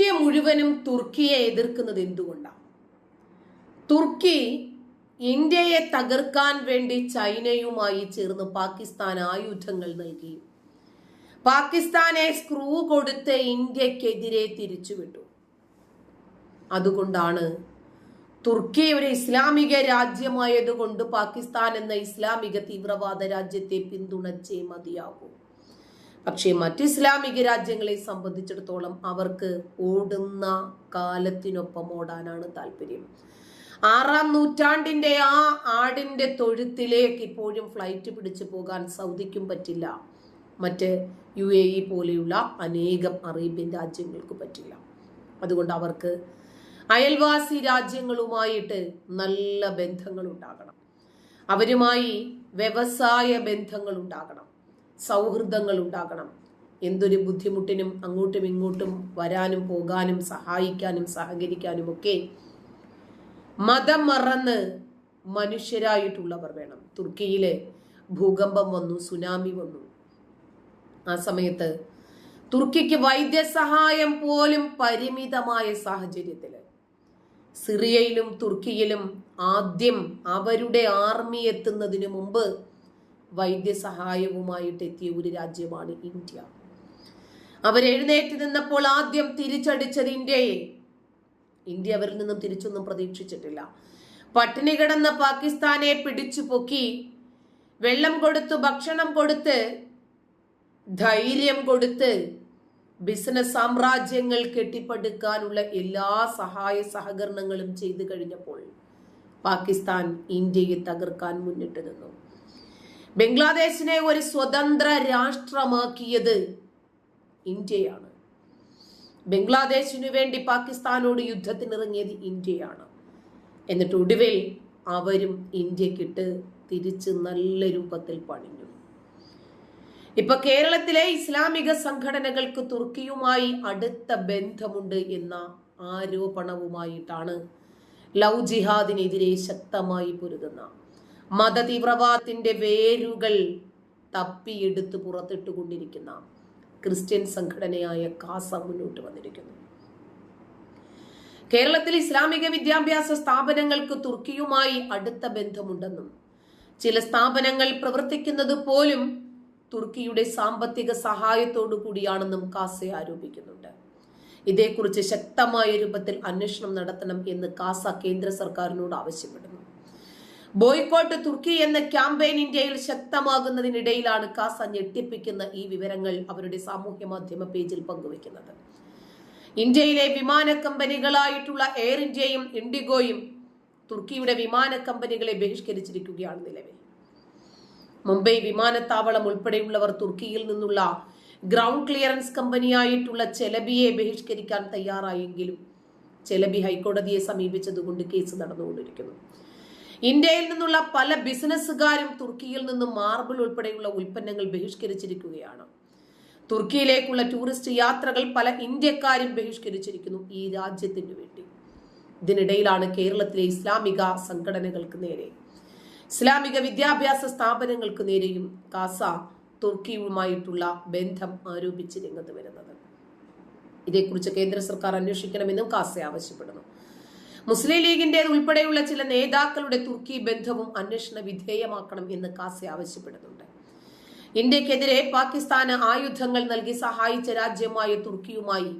India മുഴുവനും തുർക്കിയെ എതിർക്കുന്നത് എന്തുകൊണ്ടാണ്? തുർക്കി ഇന്ത്യയെ തകർക്കാൻ വേണ്ടി ചൈനയുമായി ചേർന്ന് പാകിസ്ഥാൻ ആയുധങ്ങൾ നൽകി. പാകിസ്ഥാനെ സ്ക്രൂ കൊടുത്ത് ഇന്ത്യക്കെതിരെ തിരിച്ചുവിട്ടു. അതുകൊണ്ടാണ് തുർക്കി ഒരു ഇസ്ലാമിക രാജ്യമായതുകൊണ്ട് പാകിസ്ഥാൻ എന്ന ഇസ്ലാമിക തീവ്രവാദ രാജ്യത്തെ പിന്തുണച്ചേ മതിയാകൂ. പക്ഷേ മറ്റ് ഇസ്ലാമിക രാജ്യങ്ങളെ സംബന്ധിച്ചിടത്തോളം അവർക്ക് ഓടുന്ന കാലത്തിനൊപ്പം ഓടാനാണ് താല്പര്യം. 6-ാം നൂറ്റാണ്ടിന്റെ ആ ആടിന്റെ തൊഴുത്തിലേക്ക് ഇപ്പോഴും ഫ്ലൈറ്റ് പിടിച്ചു പോകാൻ സൗദിക്കും പറ്റില്ല, മറ്റ് UAE പോലെയുള്ള അനേകം അറേബ്യൻ രാജ്യങ്ങൾക്ക് പറ്റില്ല. അതുകൊണ്ട് അവർക്ക് അയൽവാസി രാജ്യങ്ങളുമായിട്ട് നല്ല ബന്ധങ്ങൾ ഉണ്ടാകണം, അവരുമായി വ്യവസായ ബന്ധങ്ങൾ ഉണ്ടാകണം, സൗഹൃദങ്ങൾ ഉണ്ടാകണം. എന്തൊരു ബുദ്ധിമുട്ടിനും അങ്ങോട്ടും ഇങ്ങോട്ടും വരാനും പോകാനും സഹായിക്കാനും സഹകരിക്കാനും ഒക്കെ മതം മറന്ന് മനുഷ്യരായിട്ടുള്ളവർ വേണം. തുർക്കിയിലെ ഭൂകമ്പം വന്നു, സുനാമി വന്നു. ആ സമയത്ത് തുർക്കിക്ക് വൈദ്യസഹായം പോലും പരിമിതമായ സാഹചര്യത്തില് സിറിയയിലും തുർക്കിയിലും ആദ്യം അവരുടെ ആർമി എത്തുന്നതിന് മുമ്പ് വൈദ്യസഹായവുമായിട്ട് എത്തിയ ഒരു രാജ്യമാണ് ഇന്ത്യ. അവരെഴുന്നേറ്റ് നിന്നപ്പോൾ ആദ്യം തിരിച്ചടിച്ചത് ഇന്ത്യയെ. ഇന്ത്യ അവരിൽ നിന്നും തിരിച്ചൊന്നും പ്രതീക്ഷിച്ചിട്ടില്ല. പട്ടിണി കിടന്ന പാകിസ്ഥാനെ പിടിച്ചു പൊക്കി, വെള്ളം കൊടുത്ത്, ഭക്ഷണം കൊടുത്ത്, ധൈര്യം കൊടുത്ത്, ബിസിനസ് സാമ്രാജ്യങ്ങൾ കെട്ടിപ്പടുക്കാനുള്ള എല്ലാ സഹായ സഹകരണങ്ങളും ചെയ്തു കഴിഞ്ഞപ്പോൾ പാകിസ്ഥാൻ ഇന്ത്യയെ തകർക്കാൻ മുന്നിട്ട് നിന്നു. ബംഗ്ലാദേശിനെ ഒരു സ്വതന്ത്ര രാഷ്ട്രമാക്കിയത് ഇന്ത്യയാണ്. ബംഗ്ലാദേശിനു വേണ്ടി പാകിസ്ഥാനോട് യുദ്ധത്തിനിറങ്ങിയത് ഇന്ത്യയാണ്. എന്നിട്ട് ഒടുവിൽ അവരും ഇന്ത്യക്കിട്ട് തിരിച്ച് നല്ല രൂപത്തിൽ പണിഞ്ഞു. ഇപ്പൊ കേരളത്തിലെ ഇസ്ലാമിക സംഘടനകൾക്ക് തുർക്കിയുമായി അടുത്ത ബന്ധമുണ്ട് എന്ന ആരോപണവുമായിട്ടാണ് ലവ് ജിഹാദിനെതിരെ ശക്തമായി പൊരുതുന്ന, മത തീവ്രവാദത്തിന്റെ വേരുകൾ തപ്പിയെടുത്ത് പുറത്തിട്ടുകൊണ്ടിരിക്കുന്ന ക്രിസ്ത്യൻ സംഘടനയായ കാസ മുന്നോട്ട് വന്നിരിക്കുന്നു. കേരളത്തിൽ ഇസ്ലാമിക വിദ്യാഭ്യാസ സ്ഥാപനങ്ങൾക്ക് തുർക്കിയുമായി അടുത്ത ബന്ധമുണ്ടെന്നും ചില സ്ഥാപനങ്ങൾ പ്രവർത്തിക്കുന്നത് പോലും തുർക്കിയുടെ സാമ്പത്തിക സഹായത്തോടു കൂടിയാണെന്നും കാസ ആരോപിക്കുന്നുണ്ട്. ഇതേക്കുറിച്ച് ശക്തമായ രൂപത്തിൽ അന്വേഷണം നടത്തണം എന്ന് കാസ കേന്ദ്ര സർക്കാരിനോട് ആവശ്യപ്പെടുന്നു. ബോയ്ക്കോട്ട് തുർക്കി എന്ന ക്യാമ്പയിൻ ഇന്ത്യയിൽ ശക്തമാകുന്നതിനിടയിലാണ് കാസ ഞെട്ടിപ്പിക്കുന്ന ഈ വിവരങ്ങൾ അവരുടെ സാമൂഹ്യ മാധ്യമ പേജിൽ പങ്കുവെക്കുന്നത്. ഇന്ത്യയിലെ വിമാന കമ്പനികളായിട്ടുള്ള എയർ ഇന്ത്യയും ഇൻഡിഗോയും തുർക്കിയുടെ വിമാന കമ്പനികളെ ബഹിഷ്കരിച്ചിരിക്കുകയാണ് നിലവിൽ. മുംബൈ വിമാനത്താവളം ഉൾപ്പെടെയുള്ളവർ തുർക്കിയിൽ നിന്നുള്ള ഗ്രൗണ്ട് ക്ലിയറൻസ് കമ്പനിയായിട്ടുള്ള ചെലബിയെ ബഹിഷ്കരിക്കാൻ തയ്യാറായെങ്കിലും ചെലബി ഹൈക്കോടതിയെ സമീപിച്ചതുകൊണ്ട് കേസ് നടന്നുകൊണ്ടിരിക്കുന്നു. ഇന്ത്യയിൽ നിന്നുള്ള പല ബിസിനസ്സുകാരും തുർക്കിയിൽ നിന്നും മാർബിൾ ഉൾപ്പെടെയുള്ള ഉൽപ്പന്നങ്ങൾ ബഹിഷ്കരിച്ചിരിക്കുകയാണ്. തുർക്കിയിലേക്കുള്ള ടൂറിസ്റ്റ് യാത്രകൾ പല ഇന്ത്യക്കാരും ബഹിഷ്കരിച്ചിരിക്കുന്നു ഈ രാജ്യത്തിന് വേണ്ടി. ഇതിനിടയിലാണ് കേരളത്തിലെ ഇസ്ലാമിക സംഘടനകൾക്ക് നേരെ, ഇസ്ലാമിക വിദ്യാഭ്യാസ സ്ഥാപനങ്ങൾക്ക് നേരെയും കാസ തുർക്കിയുമായിട്ടുള്ള ബന്ധം ആരോപിച്ച് രംഗത്ത് വരുന്നത്. ഇതേക്കുറിച്ച് കേന്ദ്ര സർക്കാർ അന്വേഷിക്കണമെന്നും കാസ ആവശ്യപ്പെടുന്നു. മുസ്ലിം ലീഗിന്റെ ഉൾപ്പെടെയുള്ള ചില നേതാക്കളുടെ തുർക്കി ബന്ധവും അന്വേഷണ വിധേയമാക്കണം എന്ന് കാസ ആവശ്യപ്പെടുന്നുണ്ട്. ഇന്ത്യക്കെതിരെ പാകിസ്ഥാന് ആയുധങ്ങൾ നൽകി സഹായിച്ച രാജ്യമായ തുർക്കിയുമായി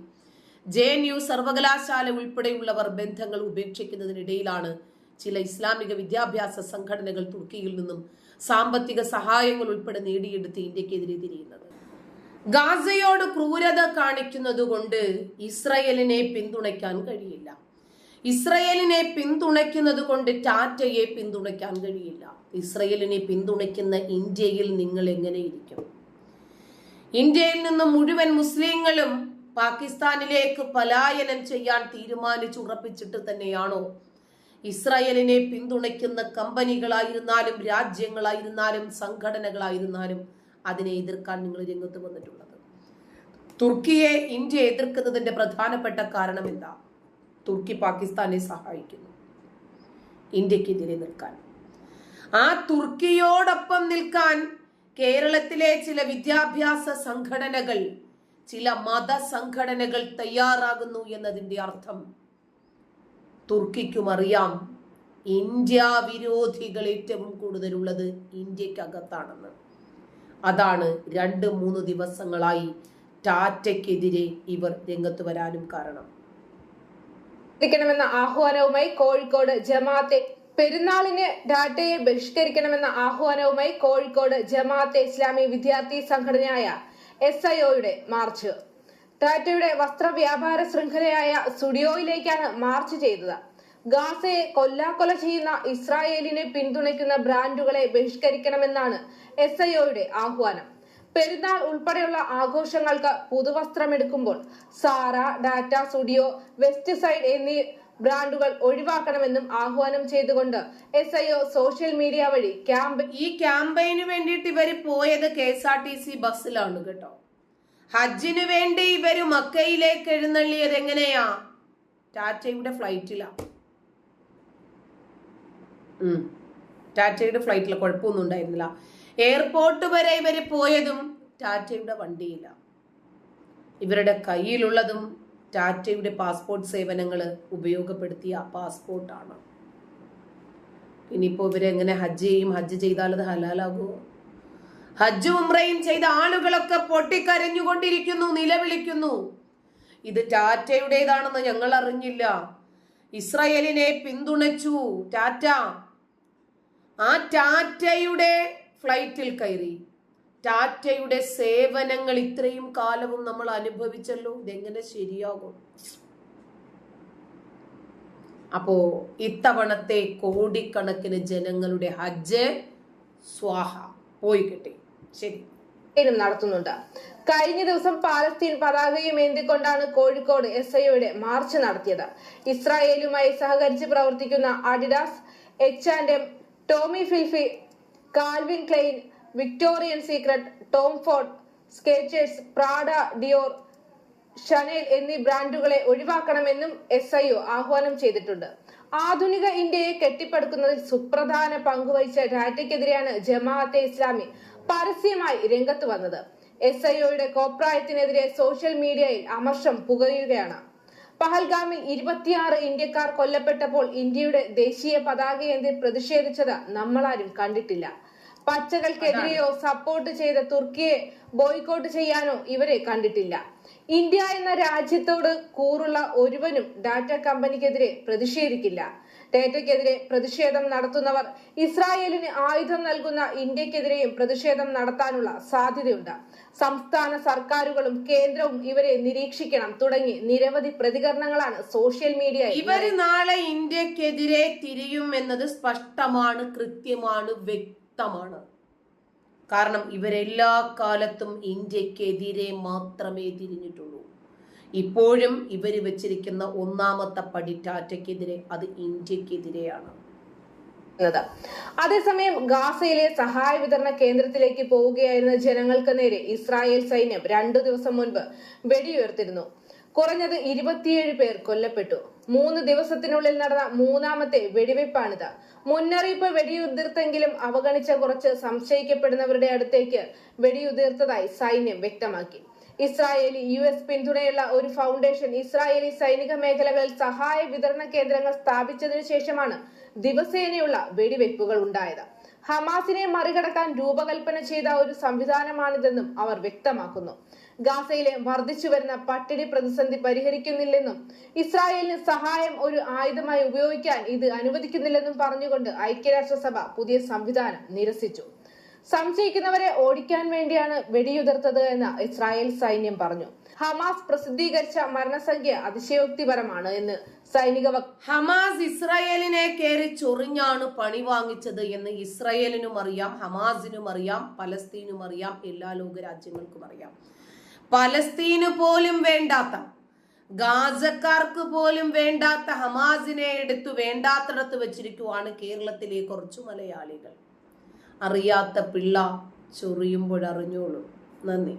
JNU സർവകലാശാല ഉൾപ്പെടെയുള്ളവർ ബന്ധങ്ങൾ ഉപേക്ഷിക്കുന്നതിനിടയിലാണ് ചില ഇസ്ലാമിക വിദ്യാഭ്യാസ സംഘടനകൾ തുർക്കിയിൽ നിന്നും സാമ്പത്തിക സഹായങ്ങൾ ഉൾപ്പെടെ നേടിയെടുത്ത് ഇന്ത്യക്കെതിരെ തിരിയുന്നത്. ഗാസയോട് ക്രൂരത കാണിക്കുന്നത് കൊണ്ട് ഇസ്രയേലിനെ പിന്തുണയ്ക്കാൻ കഴിയില്ല. ഇസ്രയേലിനെ പിന്തുണയ്ക്കുന്നത് കൊണ്ട് ടാറ്റയെ പിന്തുണയ്ക്കാൻ കഴിയില്ല. ഇസ്രയേലിനെ പിന്തുണയ്ക്കുന്ന ഇന്ത്യയിൽ നിങ്ങൾ എങ്ങനെയിരിക്കും? ഇന്ത്യയിൽ നിന്ന് മുഴുവൻ മുസ്ലിങ്ങളും പാകിസ്ഥാനിലേക്ക് പലായനം ചെയ്യാൻ തീരുമാനിച്ചുറപ്പിച്ചിട്ട് തന്നെയാണോ ഇസ്രായേലിനെ പിന്തുണയ്ക്കുന്ന കമ്പനികളായിരുന്നാലും രാജ്യങ്ങളായിരുന്നാലും സംഘടനകളായിരുന്നാലും അതിനെ എതിർക്കാൻ നിങ്ങൾ രംഗത്ത് വന്നിട്ടുള്ളത്? തുർക്കിയെ ഇന്ത്യ എതിർക്കുന്നതിന്റെ പ്രധാനപ്പെട്ട കാരണം എന്താ? തുർക്കി പാകിസ്ഥാനെ സഹായിക്കുന്നു ഇന്ത്യക്കെതിരെ നിൽക്കാൻ. ആ തുർക്കിയോടൊപ്പം നിൽക്കാൻ കേരളത്തിലെ ചില വിദ്യാഭ്യാസ സംഘടനകൾ, ചില മതസംഘടനകൾ തയ്യാറാകുന്നു എന്നതിൻ്റെ അർത്ഥം തുർക്കിക്കും അറിയാം ഇന്ത്യ വിരോധികൾ ഏറ്റവും കൂടുതലുള്ളത് ഇന്ത്യക്കകത്താണെന്ന്. അതാണ് 2-3 ദിവസങ്ങളായി ടാറ്റയ്ക്കെതിരെ ഇവർ രംഗത്ത് വരാനും കാരണം. ആഹ്വാനവുമായി കോഴിക്കോട് ജമാഅത്തെ പെരുന്നാളിന് ടാറ്റയെ ബഹിഷ്കരിക്കണമെന്ന ആഹ്വാനവുമായി കോഴിക്കോട് ജമാഅത്തെ ഇസ്ലാമി വിദ്യാർത്ഥി സംഘടനയായ SIOയുടെ മാർച്ച്. ടാറ്റയുടെ വസ്ത്രവ്യാപാര ശൃംഖലയായ സ്റ്റുഡിയോയിലേക്കാണ് മാർച്ച് ചെയ്തത്. ഗാസയെ കൊല്ലാക്കൊല ചെയ്യുന്ന ഇസ്രായേലിനെ പിന്തുണയ്ക്കുന്ന ബ്രാൻഡുകളെ ബഹിഷ്കരിക്കണമെന്നാണ് SIOയുടെ ആഹ്വാനം. പെരുന്നാൾ ഉൾപ്പെടെയുള്ള ആഘോഷങ്ങൾക്ക് പുതുവസ്ത്രമെടുക്കുമ്പോൾ Zara, Tata Studio, Westside എന്നീ ബ്രാൻഡുകൾ ഒഴിവാക്കണമെന്നും ആഹ്വാനം ചെയ്തുകൊണ്ട് SIO സോഷ്യൽ മീഡിയ വഴി ഈ ക്യാമ്പയിന് വേണ്ടിയിട്ട് ഇവര് പോയത് KSRTC ബസ്സിലാണ് കേട്ടോ. ഹജ്ജിന് വേണ്ടി ഇവര് മക്കയിലേക്ക് എഴുന്നള്ളിയത് എങ്ങനെയാ? ടാറ്റയുടെ ഫ്ലൈറ്റിലാണ്. ടാറ്റയുടെ ഫ്ലൈറ്റിൽ കുഴപ്പമൊന്നും ഉണ്ടായിരുന്നില്ല. എയർപോർട്ട് വരെ ഇവര് പോയതും ടാറ്റയുടെ വണ്ടിയില്ല. ഇവരുടെ കയ്യിലുള്ളതും ടാറ്റയുടെ പാസ്പോർട്ട് സേവനങ്ങൾ ഉപയോഗപ്പെടുത്തിയ പാസ്പോർട്ടാണ്. ഇനിയിപ്പോ ഇവരെങ്ങനെ ഹജ്ജ് ചെയ്യും? ഹജ്ജ് ചെയ്താൽ അത് ഹലാലാകുമോ? ഹജ്ജ് ഉംറയും ചെയ്ത ആളുകളൊക്കെ പൊട്ടിക്കരഞ്ഞുകൊണ്ടിരിക്കുന്നു, നിലവിളിക്കുന്നു. ഇത് ടാറ്റയുടേതാണെന്ന് ഞങ്ങൾ അറിഞ്ഞില്ല. ഇസ്രായേലിനെ പിന്തുണച്ചു ടാറ്റ. ആ ടാറ്റയുടെ ഫ്ലൈറ്റിൽ കയറി ടാറ്റയുടെ സേവനങ്ങൾ ഇത്രയും കാലവും നമ്മൾ അനുഭവിച്ചല്ലോ. ഇതെങ്ങനെ ശരിയാകും? അപ്പോ ഇത്തവണത്തെ കോടിക്കണക്കിന് ജനങ്ങളുടെ ഹജ്ജ് സ്വാഹ പോയി കിട്ടി. ശരി നടത്തുന്നുണ്ട്. കഴിഞ്ഞ ദിവസം പാലസ്തീൻ പതാകയും ഏന്തിക്കൊണ്ടാണ് കോഴിക്കോട് SIOയുടെ മാർച്ച് നടത്തിയത്. ഇസ്രായേലുമായി സഹകരിച്ച് പ്രവർത്തിക്കുന്ന Adidas, H&M, Tommy Hilfiger, Calvin Klein, Victorian secret, Tom Ford, Skechers, Prada, Dior, Chanel എന്നീ ബ്രാൻഡുകളെ ഒഴിവാക്കണമെന്നും SIO ആഹ്വാനം ചെയ്തിട്ടുണ്ട്. ആധുനിക ഇന്ത്യയെ കെട്ടിപ്പടുക്കുന്നതിൽ സുപ്രധാന പങ്കുവഹിച്ച ടാറ്റയ്ക്കെതിരെയാണ് ജമാഅത്തെ ഇസ്ലാമി പരസ്യമായി രംഗത്ത് വന്നത്. SIOയുടെ കോപ്രായത്തിനെതിരെ സോഷ്യൽ മീഡിയയിൽ അമർഷം പുകയുകയാണ്. പഹൽഗാമിൽ 26 ഇന്ത്യക്കാർ കൊല്ലപ്പെട്ടപ്പോൾ ഇന്ത്യയുടെ ദേശീയ പതാകയേന്തി പ്രതിഷേധിച്ചത് നമ്മളാരും കണ്ടിട്ടില്ല. പച്ചകൾക്കെതിരെയോ സപ്പോർട്ട് ചെയ്ത തുർക്കിയെ ബോയ്ക്കോട്ട് ചെയ്യാനോ ഇവരെ കണ്ടിട്ടില്ല. ഇന്ത്യ എന്ന രാജ്യത്തോട് കൂറുള്ള ഒരുവനും ടാറ്റ കമ്പനിക്കെതിരെ പ്രതിഷേധിക്കില്ല. ടാറ്റയ്ക്കെതിരെ പ്രതിഷേധം നടത്തുന്നവർ ഇസ്രായേലിന് ആയുധം നൽകുന്ന ഇന്ത്യക്കെതിരെയും പ്രതിഷേധം നടത്താനുള്ള സാധ്യതയുണ്ട്. സംസ്ഥാന സർക്കാരുകളും കേന്ദ്രവും ഇവരെ നിരീക്ഷിക്കണം തുടങ്ങി നിരവധി പ്രതികരണങ്ങളാണ് സോഷ്യൽ മീഡിയ. ഇവര് നാളെ ഇന്ത്യക്കെതിരെ തിരിയും എന്നത് സ്പഷ്ടമാണ്, കൃത്യമാണ്, വ്യക്തമാണ്. കാരണം ഇവരെല്ലാ കാലത്തും ഇന്ത്യക്കെതിരെ മാത്രമേ തിരിഞ്ഞിട്ടുള്ളൂ. ഇപ്പോഴും ഇവര് വെച്ചിരിക്കുന്ന ഒന്നാമത്തെ പടി ടാറ്റയ്ക്കെതിരെ, അത് ഇന്ത്യക്കെതിരെയാണ്. അതേസമയം ഗാസയിലെ സഹായ വിതരണ കേന്ദ്രത്തിലേക്ക് പോവുകയായിരുന്ന ജനങ്ങൾക്ക് നേരെ ഇസ്രായേൽ സൈന്യം 2 ദിവസം മുൻപ് വെടിയുയർത്തിരുന്നു. കുറഞ്ഞത് 27 പേർ കൊല്ലപ്പെട്ടു. 3 ദിവസത്തിനുള്ളിൽ നടന്ന മൂന്നാമത്തെ വെടിവെപ്പാണിത്. മുന്നറിയിപ്പ് വെടിയുതിർത്തെങ്കിലും അവഗണിച്ച കുറച്ച് സംശയിക്കപ്പെടുന്നവരുടെ അടുത്തേക്ക് വെടിയുതിർത്തതായി സൈന്യം വ്യക്തമാക്കി. ഇസ്രായേലി US പിന്തുണയുള്ള ഒരു ഫൗണ്ടേഷൻ ഇസ്രായേലി സൈനിക മേഖലകളിൽ സഹായ വിതരണ കേന്ദ്രങ്ങൾ സ്ഥാപിച്ചതിനു ശേഷമാണ് ദിവസേനയുള്ള വെടിവെപ്പുകൾ ഉണ്ടായത്. ഹമാസിനെ മറികടക്കാൻ രൂപകൽപ്പന ചെയ്ത ഒരു സംവിധാനമാണിതെന്നും അവർ വ്യക്തമാക്കുന്നു. ഗാസയിലെ വർദ്ധിച്ചുവരുന്ന പട്ടിണി പ്രതിസന്ധി പരിഹരിക്കുന്നില്ലെന്നും ഇസ്രായേലിന് സഹായം ഒരു ആയുധമായി ഉപയോഗിക്കാൻ ഇത് അനുവദിക്കുന്നില്ലെന്നും പറഞ്ഞുകൊണ്ട് ഐക്യരാഷ്ട്രസഭ പുതിയ സംവിധാനം നിരസിച്ചു. സംശയിക്കുന്നവരെ ഓടിക്കാൻ വേണ്ടിയാണ് വെടിയുതിർത്തത് എന്ന് ഇസ്രായേൽ സൈന്യം പറഞ്ഞു. ഹമാസ് പ്രസിദ്ധീകരിച്ച മരണസംഖ്യ അതിശയോക്തിപരമാണ് എന്ന് സൈനിക ഹമാസ് ഇസ്രായേലിനെ കയറി ചൊറിഞ്ഞാണ് പണി വാങ്ങിച്ചത് എന്ന് ഇസ്രായേലിനും അറിയാം, ഹമാസിനും അറിയാം, പലസ്തീനും അറിയാം, എല്ലാ ലോക രാജ്യങ്ങൾക്കും അറിയാം. പലസ്തീന് പോലും വേണ്ടാത്ത, ഗാസക്കാർക്ക് പോലും വേണ്ടാത്ത ഹമാസിനെ എടുത്തു വേണ്ടാത്തിടത്ത് വെച്ചിരിക്കുവാണ് കേരളത്തിലെ കുറച്ചു മലയാളികൾ. അറിയാത്ത പിള്ള ചൊറിയുമ്പോഴറിഞ്ഞോളൂ. നന്ദി.